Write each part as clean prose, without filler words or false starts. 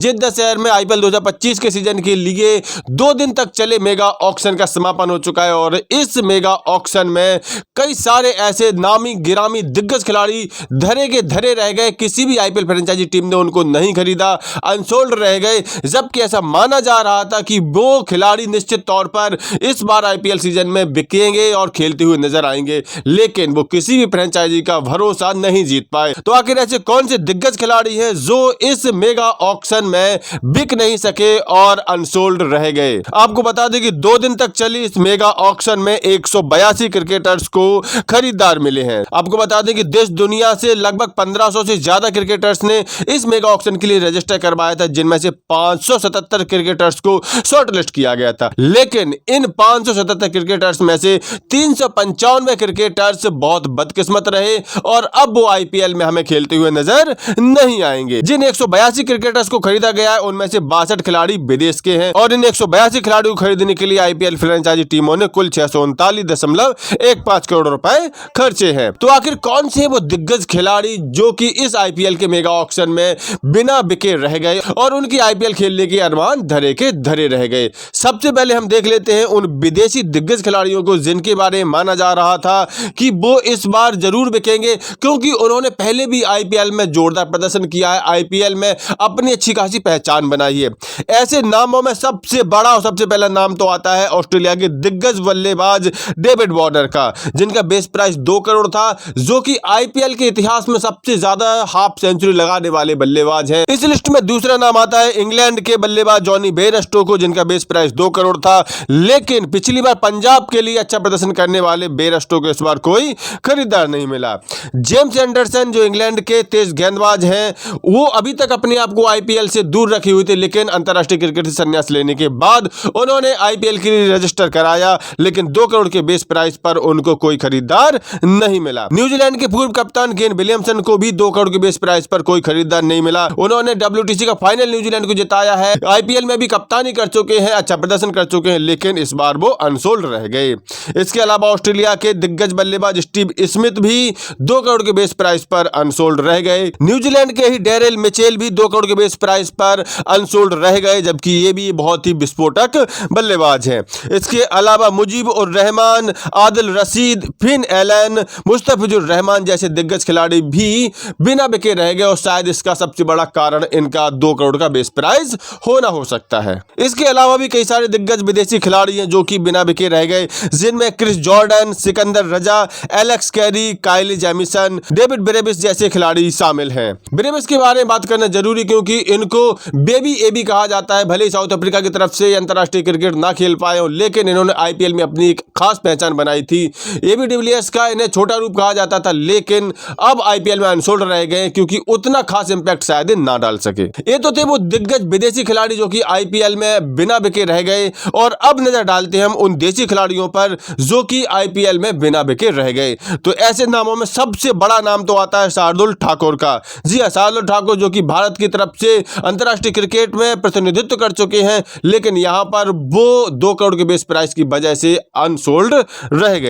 जिद्दा शहर में आईपीएल 2025 के सीजन के लिए 2 दिन तक चले मेगा ऑक्शन का समापन हो चुका है और इस मेगा ऑक्शन में कई सारे ऐसे नामी गिरामी दिग्गज खिलाड़ी धरे के धरे रह गए। किसी भी आईपीएल फ्रेंचाइजी टीम ने उनको नहीं खरीदा, अनसोल्ड रह गए, जबकि ऐसा माना जा रहा था कि वो खिलाड़ी निश्चित तौर पर इस बार आईपीएल सीजन में बिकेंगे और खेलते हुए नजर आएंगे, लेकिन वो किसी भी फ्रेंचाइजी का भरोसा नहीं जीत पाए। तो आखिर ऐसे कौन से दिग्गज खिलाड़ी हैं जो इस मेगा ऑक्शन में बिक नहीं सके और अनसोल्ड रह गए? आपको बता दें कि 2 दिन तक चली इस मेगा ऑक्शन में 182 क्रिकेटर्स को खरीदार मिले हैं। आपको बता दें कि देश दुनिया से लगभग 1500 से ज्यादा क्रिकेटर्स ने इस मेगा ऑक्शन के लिए रजिस्टर करवाया था, जिनमें से 577 क्रिकेटर्स को शॉर्टलिस्ट किया गया था। लेकिन इन 577 क्रिकेटर्स में से 395 क्रिकेटर्स बहुत बदकिस्मत रहे और अब वो आईपीएल में हमें खेलते हुए नजर नहीं आएंगे। जिन 182 क्रिकेटर्स को खरीदा गया है उनमें से 62 खिलाड़ी विदेश के हैं और इन 182 खिलाड़ियों को खरीदने के लिए आईपीएल फ्रेंचाइजी टीमों ने कुल 639.15 करोड़ रुपए खर्चे हैं। तो आखिर कौन से वो दिग्गज खिलाड़ी जो कि इस आईपीएल के मेगा ऑक्शन में बिना बिके रह गए और उनकी आईपीएल खेलने के अरमान धरे के धरे रह गए? सबसे पहले हम देख लेते हैं उन विदेशी दिग्गज खिलाड़ियों को जिनके बारे में माना जा रहा था कि वो इस बार जरूर बिकेंगे, क्योंकि उन्होंने पहले भी आईपीएल में जोरदार प्रदर्शन किया है, आईपीएल में अपनी अच्छी खासी पहचान बनाई है। ऐसे नामों में सबसे बड़ा और सबसे पहला नाम तो आता है ऑस्ट्रेलिया के दिग्गज बल्लेबाज डेविड वार्नर का, जिनका बेस प्राइस 2 करोड़ था, जो कि आईपीएल के इतिहास में सबसे ज्यादा हाफ सेंचुरी लगाने वाले बल्लेबाज हैं। इस लिस्ट में दूसरा नाम आता है इंग्लैंड के बल्लेबाज जॉनी बेयरस्टो को, जिनका बेस प्राइस 2 करोड़ था। लेकिन पिछली बार पंजाब के लिए अच्छा प्रदर्शन करने वाले बेयरस्टो को इस बार कोई खरीदार नहीं मिला। जेम्स एंडरसन जो इंग्लैंड के तेज गेंदबाज हैं, वो अभी तक अपने आप को आईपीएल से दूर रखी हुई थी, लेकिन अंतर्राष्ट्रीय क्रिकेट से संन्यास लेने के बाद उन्होंने आईपीएल के लिए रजिस्टर कराया, लेकिन 2 करोड़ के बेस प्राइस पर उनको कोई खरीदार नहीं मिला। न्यूजीलैंड के पूर्व कप्तान केन विलियमसन को भी 2 करोड़ के बेस प्राइस पर कोई खरीदार नहीं मिला। उन्होंने डब्ल्यूटीसी का फाइनल न्यूजीलैंड को जिताया है, आईपीएल में भी कप्तानी कर चुके हैं, अच्छा प्रदर्शन कर चुके हैं, लेकिन इस बार वो अनसोल्ड रह गए। इसके अलावा ऑस्ट्रेलिया के दिग्गज बल्लेबाज स्टीव स्मिथ भी 2 करोड़ के बेस प्राइस पर अनसोल्ड रह गए। न्यूजीलैंड के ही डेरिल मिचेल भी 2 करोड़ के बेस प्राइस पर अनसोल्ड रह गए, जबकि ये भी बहुत ही विस्फोटक बल्लेबाज हैं। इसके अलावा मुजीब उर रहमान, आदिल रशीद, फिन एलन, मुस्तफिजुर रहमान जैसे दिग्गज खिलाड़ी भी बिना बिके रह गए और शायद इसका सबसे बड़ा कारण इनका 2 करोड़ का बेस प्राइस होना हो सकता है। इसके अलावा भी कई सारे दिग्गज विदेशी खिलाड़ी हैं जो कि बिना बिके रह गए, जिनमें क्रिस जॉर्डन, सिकंदर रजा, एलेक्स कैरी, काइली जेमिसन, डेविड ब्रेविस जैसे खिलाड़ी शामिल हैं। ब्रेविस के बारे में बात करना जरूरी क्योंकि इनको बेबी एबी कहा जाता है। भले ही साउथ अफ्रीका की तरफ से अंतर्राष्ट्रीय क्रिकेट ना खेल पाए हो, लेकिन इन्होंने आईपीएल में अपनी एक खास पहचान बनाई थी। एबी डिविलियर्स का इन्हें छोटा रूप कहा जाता था, लेकिन अब आईपीएल में अनसोल्ड रह गए क्योंकि उतना खास इंपैक्ट शायद ना डाल सके। ये तो थे वो दिग्गज विदेशी खिलाड़ी जो कि आईपीएल में बिना बिके रह गए, और अब नजर डालते हैं हम उन देशी खिलाड़ियों पर जो कि आईपीएल में बिना बिके रह गए। तो ऐसे नामों में सबसे बड़ा नाम तो आता है शार्दुल ठाकुर का। जी हां, शार्दुल ठाकुर जो कि भारत की तरफ से अंतर्राष्ट्रीय क्रिकेट में प्रतिनिधित्व कर चुके हैं, लेकिन यहां पर वो 2 करोड़ के बेस प्राइस की वजह से अनसोल्ड रह गए।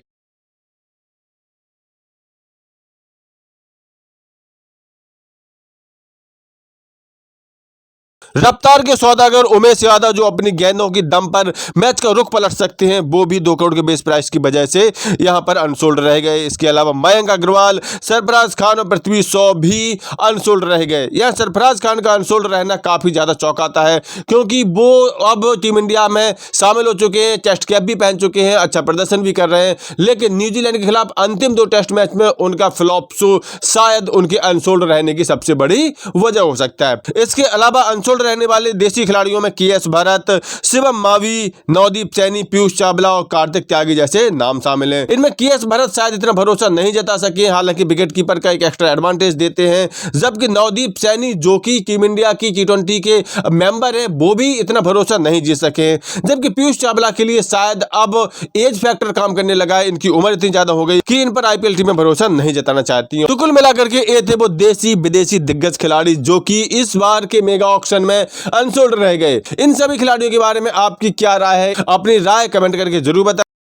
रफ्तार के सौदागर उमेश यादव जो अपनी गेंदों की दम पर मैच का रुख पलट सकते हैं, वो भी 2 करोड़ के बेस प्राइस की वजह से यहां पर अनसोल्ड रह गए। इसके अलावा मयंक अग्रवाल, सरफराज खान और पृथ्वी शॉ भी अनसोल्ड रह गए। यह सरफराज खान का अनसोल्ड रहना काफी ज्यादा चौंकाता है, क्योंकि वो अब टीम इंडिया में शामिल हो चुके हैं, टेस्ट कैप भी पहन चुके हैं, अच्छा प्रदर्शन भी कर रहे हैं, लेकिन न्यूजीलैंड के खिलाफ अंतिम 2 टेस्ट मैच में उनका फ्लॉप शो शायद उनके अनसोल्ड रहने की सबसे बड़ी वजह हो सकता है। इसके अलावा अनसोल्ड रहने वाले देसी खिलाड़ियों में केएस भरत, शिवम मावी, नवदीप सैनी, पीयूष चावला और कार्तिक त्यागी जैसे नाम शामिल हैं। इनमें केएस भरत शायद इतना भरोसा नहीं जता सके, हालांकि विकेट कीपर का एक एक्स्ट्रा एडवांटेज देते हैं, जबकि नवदीप सैनी जो कि टीम इंडिया की T20 के मेंबर है, वो भी इतना भरोसा नहीं जीत सके, जबकि पीयूष चावला के लिए शायद अब एज फैक्टर काम करने लगा है, इनकी उम्र इतनी ज्यादा हो गई कि इन पर आईपीएल टीमें भरोसा नहीं जताना चाहती हैं। तो कुल मिलाकर के ये थे वो देसी विदेशी दिग्गज खिलाड़ी जो कि इस बार के मेगा ऑक्शन में अनसोल्ड रह गए। इन सभी खिलाड़ियों के बारे में आपकी क्या राय है? अपनी राय कमेंट करके जरूर बताएं।